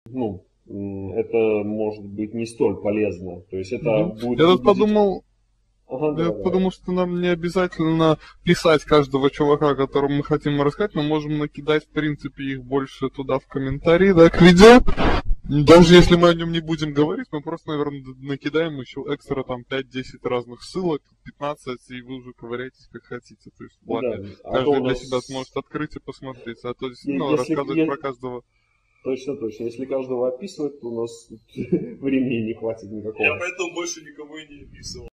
ну, это может быть не столь полезно. То есть это Мгм. будет Я тут выглядеть... подумал, Ага, я давай. подумал, что нам не обязательно писать каждого чувака, которому мы хотим рассказать, мы можем накидать, в принципе, их больше туда в комментарии, да, к видео. Даже если мы о нем не будем говорить, мы просто, наверное, накидаем еще экстра там 5-10 разных ссылок, 15, и вы уже ковыряйтесь как хотите. То есть в Да, плане а то у каждый для себя нас... сможет открыть и посмотреть. А то действительно Если, рассказывать про каждого. точно, точно. Если каждого описывать, то у нас времени не хватит Я никакого. поэтому больше никого и не описывал.